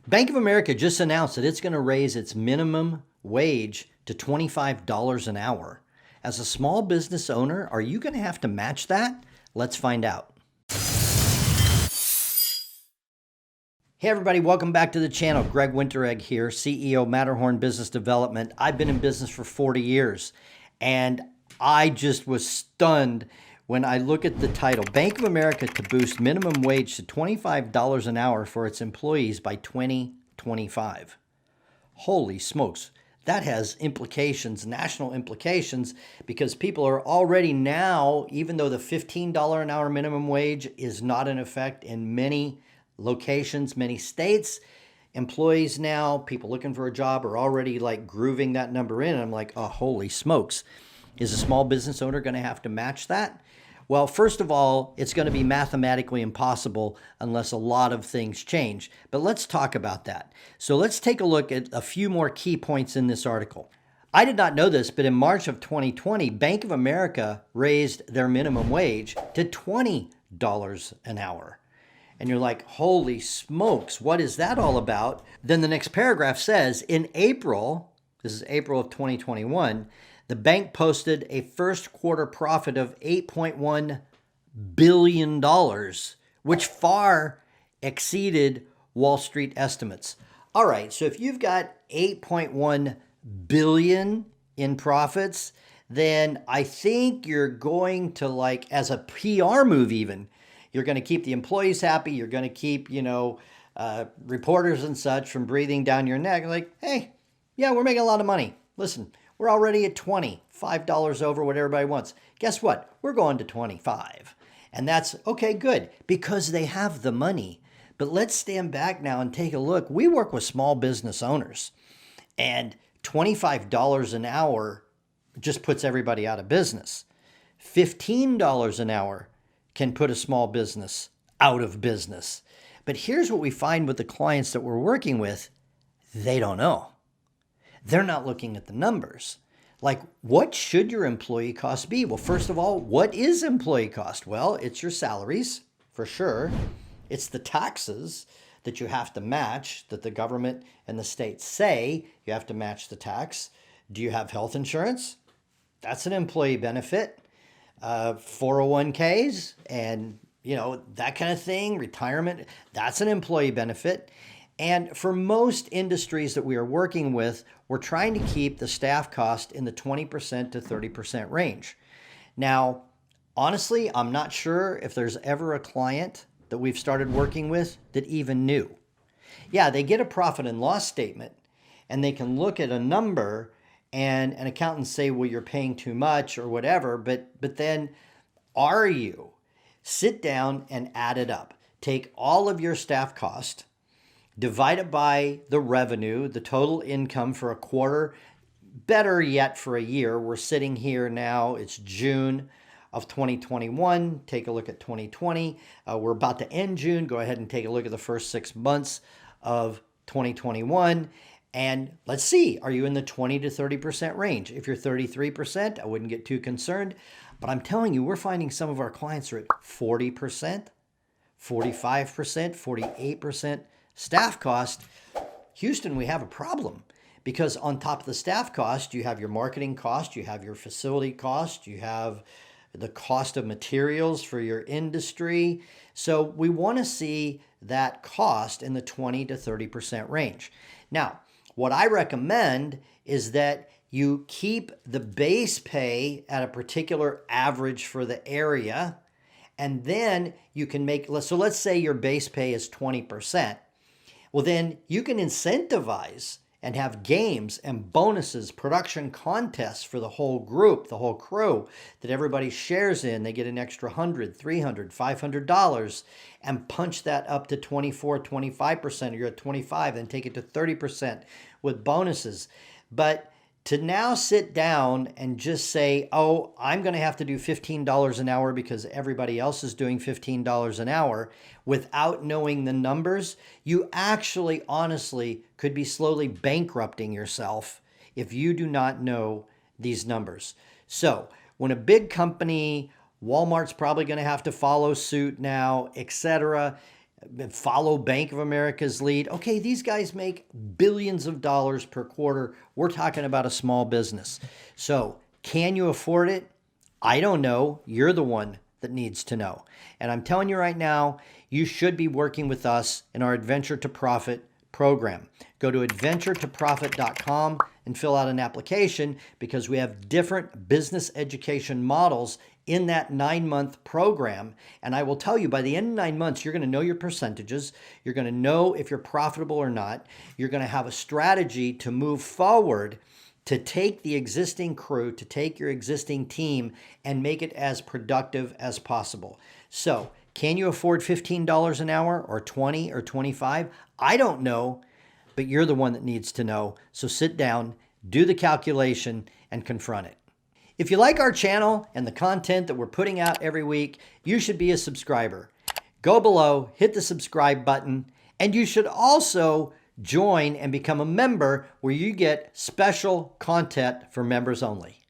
Bank of America just announced that it's going to raise its minimum wage to $25 an hour. As a small business owner, are you going to have to match that? Let's find out. Hey everybody, welcome back to the channel. Greg Winteregg here, CEO Matterhorn Business Development. I've been in business for 40 years and I just was stunned when I look at the title, Bank of America to boost minimum wage to $25 an hour for its employees by 2025. Holy smokes. That has implications, national implications, because people are already now, even though the $15 an hour minimum wage is not in effect in many locations, many states, employees now, people looking for a job are already like grooving that number in. And I'm like, oh, holy smokes. Is a small business owner going to have to match that? Well, first of all, it's going to be mathematically impossible unless a lot of things change. But let's talk about that. So let's take a look at a few more key points in this article. I did not know this, but in March of 2020, Bank of America raised their minimum wage to $20 an hour. And you're like, holy smokes, what is that all about? Then the next paragraph says, in April, this is April of 2021, the bank posted a first quarter profit of $8.1 billion, which far exceeded Wall Street estimates. All right, so if you've got $8.1 billion in profits, then I think you're going to, like, as a PR move even, you're going to keep the employees happy. You're going to keep, reporters and such from breathing down your neck. Like, hey, yeah, we're making a lot of money. Listen, we're already at $5 over what everybody wants. Guess what? We're going to 25. And that's okay, good, because they have the money. But let's stand back now and take a look. We work with small business owners, and $25 an hour just puts everybody out of business. $15 an hour can put a small business out of business. But here's what we find with the clients that we're working with. They don't know. They're not looking at the numbers. Like, what should your employee cost be? Well, first of all, what is employee cost? Well, it's your salaries, for sure. It's the taxes that you have to match, that the government and the state say you have to match the tax. Do you have health insurance? That's an employee benefit. 401ks and, that kind of thing, retirement, that's an employee benefit. And for most industries that we are working with, we're trying to keep the staff cost in the 20% to 30% range. Now, honestly, I'm not sure if there's ever a client that we've started working with that even knew. Yeah, they get a profit and loss statement and they can look at a number and an accountant say, well, you're paying too much or whatever, but then are you? Sit down and add it up. Take all of your staff cost, divide it by the revenue, the total income for a quarter, better yet for a year. We're sitting here now, it's June of 2021. Take a look at 2020. We're about to end June. Go ahead and take a look at the first 6 months of 2021. And let's see, are you in the 20 to 30% range? If you're 33%, I wouldn't get too concerned. But I'm telling you, we're finding some of our clients are at 40%, 45%, 48% staff cost. Houston, we have a problem because on top of the staff cost, you have your marketing cost, you have your facility cost, you have the cost of materials for your industry. So we want to see that cost in the 20 to 30% range. Now, what I recommend is that you keep the base pay at a particular average for the area, and then you can make, so let's say your base pay is 20%. Well, then you can incentivize and have games and bonuses, production contests for the whole group, the whole crew that everybody shares in. They get an extra $100, $300, $500 and punch that up to 24, 25%, or you're at 25 and take it to 30% with bonuses. But to now sit down and just say, oh, I'm going to have to do $15 an hour because everybody else is doing $15 an hour without knowing the numbers, you actually honestly could be slowly bankrupting yourself if you do not know these numbers. So when a big company, Walmart's probably going to have to follow suit now, etc., follow Bank of America's lead. Okay, these guys make billions of dollars per quarter. We're talking about a small business. So can you afford it? I don't know. You're the one that needs to know. And I'm telling you right now, you should be working with us in our Adventure to Profit program. Go to adventuretoprofit.com and fill out an application, because we have different business education models in that 9-month program. And I will tell you, by the end of 9 months, you're going to know your percentages. You're going to know if you're profitable or not. You're going to have a strategy to move forward, to take the existing crew, to take your existing team and make it as productive as possible. So can you afford $15 an hour or 20 or 25? I don't know, but you're the one that needs to know. So sit down, do the calculation, and confront it. If you like our channel and the content that we're putting out every week, you should be a subscriber. Go below, hit the subscribe button, and you should also join and become a member, where you get special content for members only.